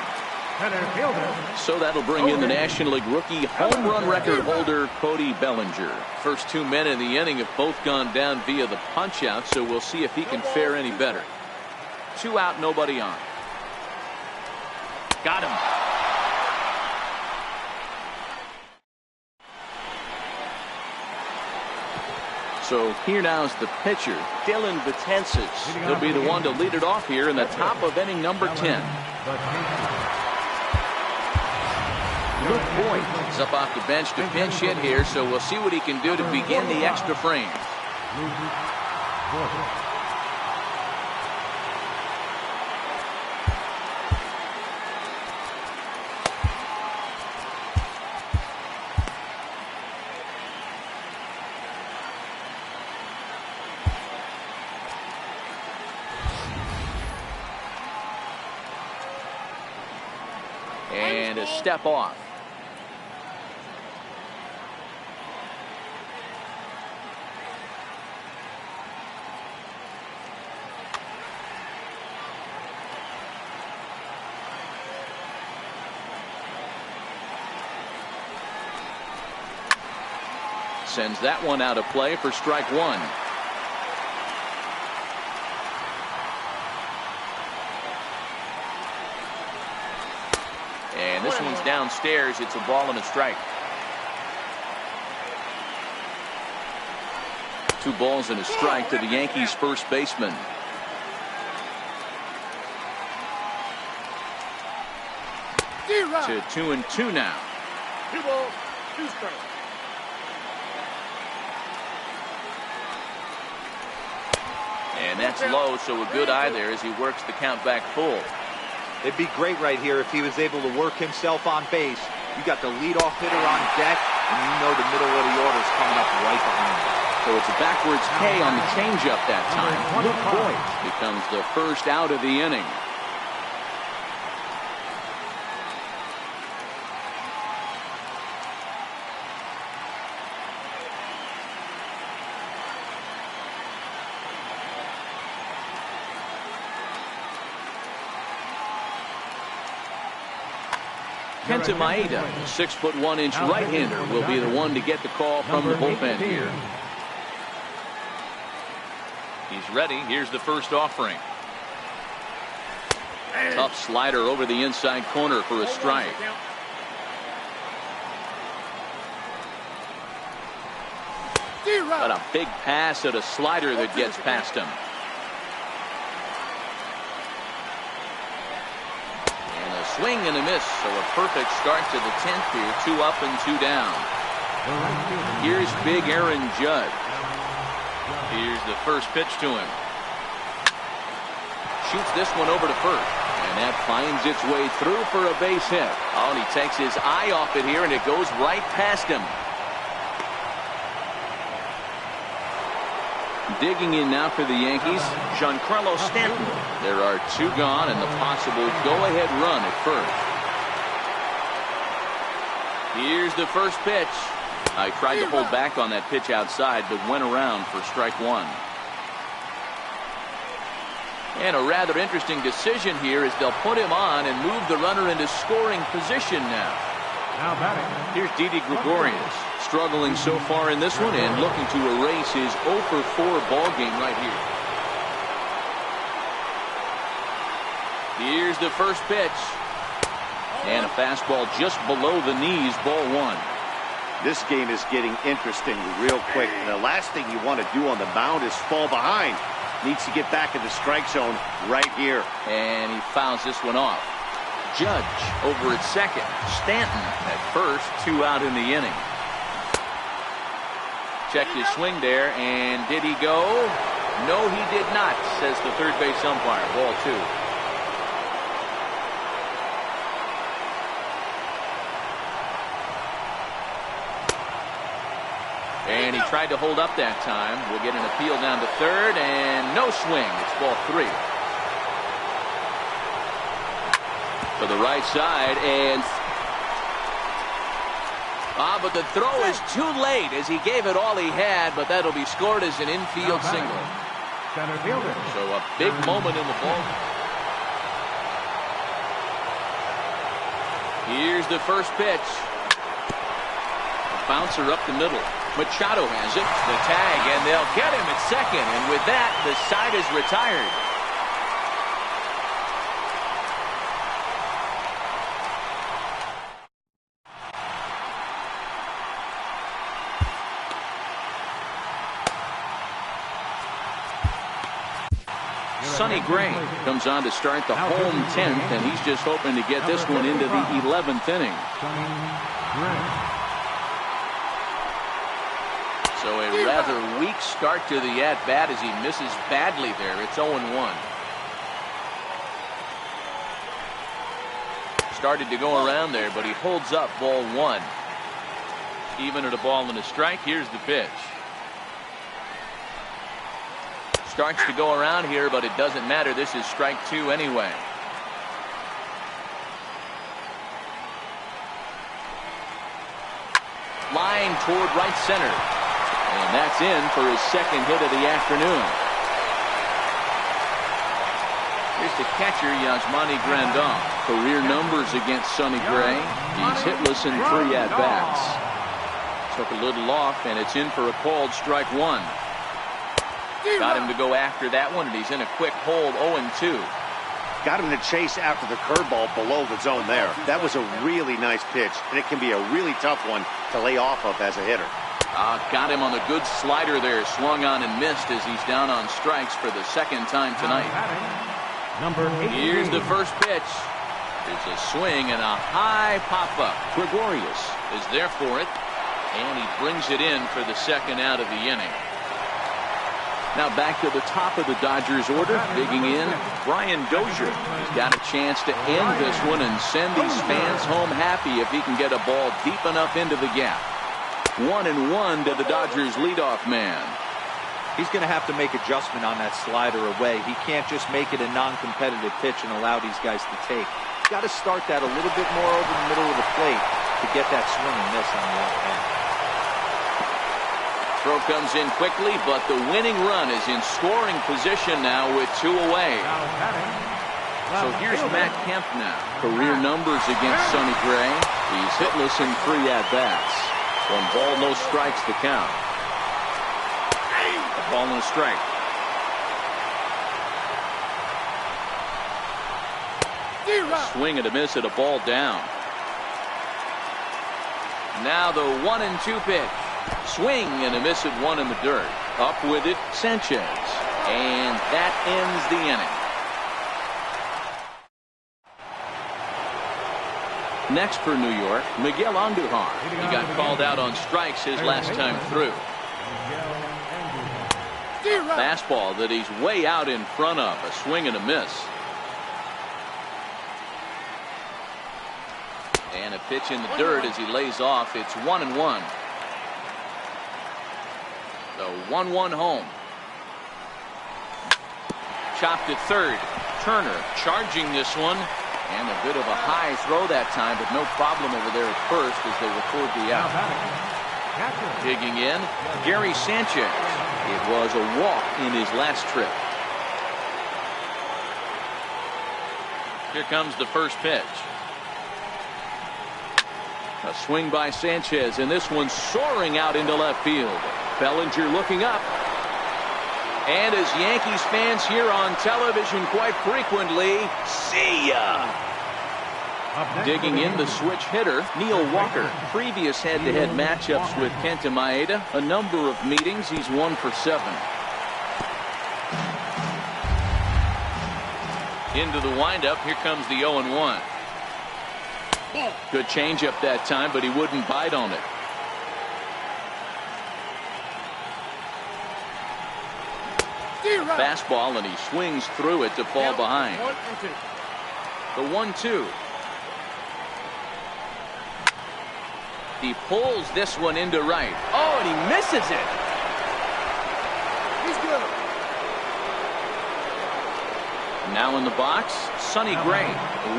So that'll bring in the National League rookie home run record holder Cody Bellinger. First 2 men in the inning have both gone down via the punch out, so we'll see if he can fare any better. 2 out, nobody on. Got him. So here now is the pitcher, Dylan Betances. He'll be the one to lead it off here in the top of inning number 10. Luke Boyd is up off the bench to pinch hit here, so we'll see what he can do to begin the extra frame. And a step off. Sends that one out of play for strike one. And this one's downstairs. It's a ball and a strike. 2 balls and a strike to the Yankees first baseman. To 2-2 now. 2 balls, 2 strikes. And that's low, so a good eye there as he works the count back full. It'd be great right here if he was able to work himself on base. You got the leadoff hitter on deck, and you know the middle of the order is coming up right behind him. So it's a backwards K on the changeup that time. Luke Boyd becomes the first out of the inning. Kenta Maeda, 6'1" right-hander, will be the one to get the call from the bullpen here. He's ready. Here's the first offering. Tough slider over the inside corner for a strike. Got a big pass at a slider that gets past him. Swing and a miss, so a perfect start to the 10th here. 2 up and 2 down. Here's big Aaron Judge. Here's the first pitch to him. Shoots this one over to first, and that finds its way through for a base hit. Oh, and he takes his eye off it here, and it goes right past him. Digging in now for the Yankees, Giancarlo Stanton. There are 2 gone and the possible go-ahead run at first. Here's the first pitch. I tried to hold back on that pitch outside, but went around for strike one. And a rather interesting decision here as they'll put him on and move the runner into scoring position now. Now batting. Here's Didi Gregorius, struggling so far in this one and looking to erase his 0-for-4 ball game right here. Here's the first pitch. And a fastball just below the knees, ball 1. This game is getting interesting real quick. And the last thing you want to do on the mound is fall behind. Needs to get back in the strike zone right here. And he fouls this one off. Judge over at second. Stanton at first. 2 out in the inning. Checked his swing there, and did he go? No, he did not, says the third base umpire. Ball 2. And he tried to hold up that time. We'll get an appeal down to third, and no swing. It's ball 3. For the right side, and But the throw is too late as he gave it all he had, but that'll be scored as an infield single. Center fielder. So a big moment in the ball. Here's the first pitch. A bouncer up the middle. Machado has it. The tag, and they'll get him at second. And with that, the side is retired. Sonny Gray comes on to start the home 10th, and he's just hoping to get this one into the 11th inning. So a rather weak start to the at-bat as he misses badly there. It's 0-1. Started to go around there, but he holds up ball one. Even at a ball and a strike, here's the pitch. Starts to go around here, but it doesn't matter. This is strike two anyway. Line toward right center. And that's in for his second hit of the afternoon. Here's the catcher, Yasmani Grandal. Career numbers against Sonny Gray. He's hitless in 3 at-bats. Took a little off, and it's in for a called strike one. Got him to go after that one, and he's in a quick hold, 0-2. Got him to chase after the curveball below the zone there. That was a really nice pitch, and it can be a really tough one to lay off of as a hitter. Got him on the good slider there. Swung on and missed as he's down on strikes for the second time tonight. Here's the first pitch. There's a swing and a high pop-up. Gregorius is there for it, and he brings it in for the second out of the inning. Now back to the top of the Dodgers order. Digging in, Brian Dozier. He's got a chance to end this one and send these fans home happy if he can get a ball deep enough into the gap. 1-1 to the Dodgers leadoff man. He's going to have to make adjustment on that slider away. He can't just make it a non-competitive pitch and allow these guys to take. Got to start that a little bit more over the middle of the plate to get that swing and miss on the outside. Throw comes in quickly, but the winning run is in scoring position now with 2 away. So here's Matt Kemp now. Career numbers against Sonny Gray. He's hitless in 3 at-bats. 1 ball, no strikes to count. A ball and a strike. A swing and a miss at a ball down. Now the 1-2 pitch. Swing and a miss at 1 in the dirt. Up with it, Sanchez. And that ends the inning. Next for New York, Miguel Andujar. He got called out on strikes his last time through. Fastball that he's way out in front of. A swing and a miss. And a pitch in the dirt as he lays off. It's 1-1. The 1-1 home. Chopped at third. Turner charging this one. And a bit of a high throw that time, but no problem over there at first as they record the out. Digging in, Gary Sanchez. It was a walk in his last trip. Here comes the first pitch. A swing by Sanchez, and this one's soaring out into left field. Bellinger looking up. And as Yankees fans hear on television quite frequently, see ya! Digging in, the switch hitter, Neil Walker. Previous head-to-head matchups with Kenta Maeda. A number of meetings. He's 1 for 7. Into the windup. Here comes the 0-1. Good changeup that time, but he wouldn't bite on it. Fastball, and he swings through it to fall behind. The 1-2. He pulls this one into right. Oh, and he misses it. He's good. Now in the box, Sonny Gray.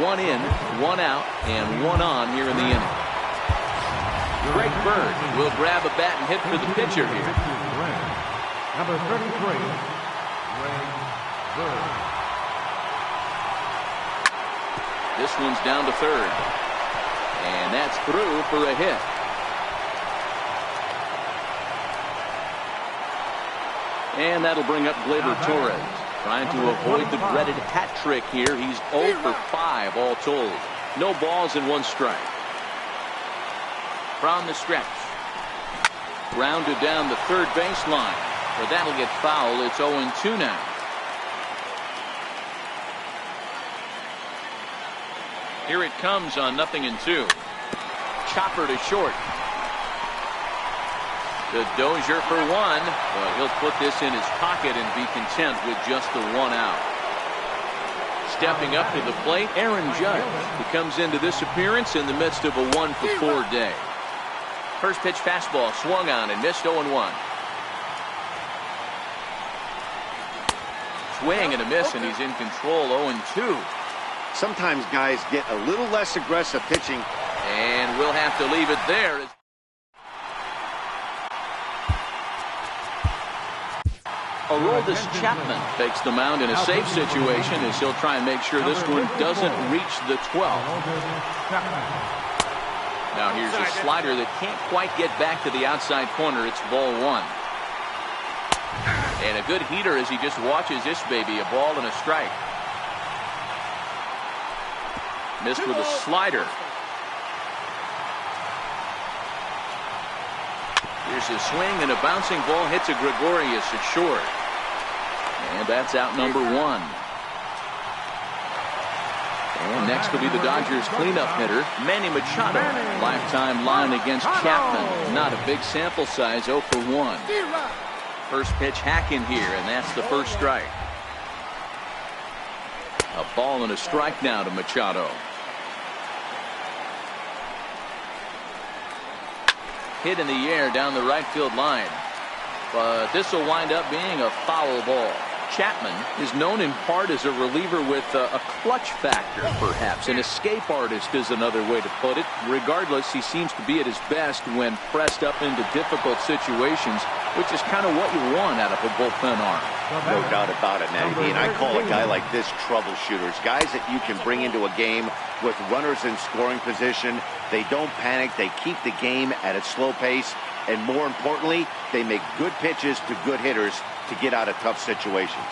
1 in, 1 out, and 1 on here in the inning. Gray Bird will grab a bat and hit for the pitcher here. Number 33, Ray Bird. This one's down to third. And that's through for a hit. And that'll bring up Gleyber Torres. Trying to avoid the dreaded hat trick here. He's 0 for 5 all told. No balls and 1 strike. From the stretch. Grounded down the third baseline. But that'll get foul. It's 0-2 now. Here it comes on 0-2. Chopper to short. The Dozier for 1, but he'll put this in his pocket and be content with just the 1 out. Stepping up to the plate, Aaron Judge, who comes into this appearance in the midst of a 1 for 4 day. First pitch fastball swung on and missed 0-1. Swing and a miss, and he's in control. 0-2. Sometimes guys get a little less aggressive pitching. And we'll have to leave it there. Aroldis Chapman takes the mound in a safe situation as he'll try and make sure this one doesn't reach the 12th. Now here's a slider that can't quite get back to the outside corner. It's ball 1. And a good heater as he just watches this baby. A ball and a strike. Missed with a slider. Here's a swing, and a bouncing ball hits a Gregorius at short. And that's out number 1. And next will be the Dodgers cleanup hitter, Manny Machado. Lifetime line against Chapman. Not a big sample size, 0 for 1. First pitch hack in here, and that's the first strike. A ball and a strike now to Machado. Hit in the air down the right field line. But this will wind up being a foul ball. Chapman is known in part as a reliever with a clutch factor, perhaps. An escape artist is another way to put it. Regardless, he seems to be at his best when pressed up into difficult situations, which is kind of what you want out of a bullpen arm. No doubt about it, Matty B. And I call a guy like this troubleshooters. Guys that you can bring into a game with runners in scoring position. They don't panic. They keep the game at a slow pace. And more importantly, they make good pitches to good hitters to get out of tough situations.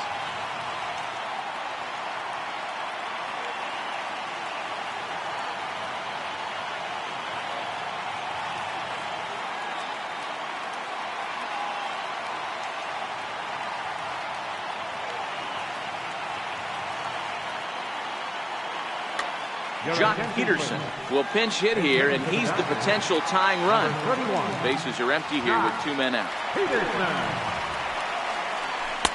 Jock Peterson will pinch hit here, and he's the potential tying run. Bases are empty here with 2 men out.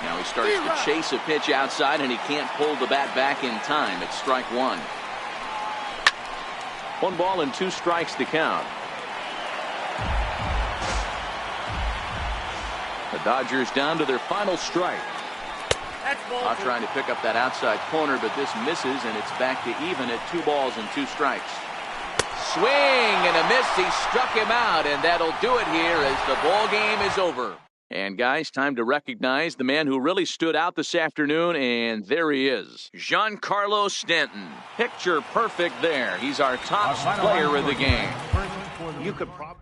Now he starts to chase a pitch outside, and he can't pull the bat back in time. It's strike 1. 1 ball and 2 strikes to count. The Dodgers down to their final strike. Not trying to pick up that outside corner, but this misses, and it's back to even at 2 balls and 2 strikes. Swing and a miss. He struck him out, and that'll do it here as the ball game is over. And guys, time to recognize the man who really stood out this afternoon, and there he is, Giancarlo Stanton. Picture perfect there. He's our top player of the game. You could probably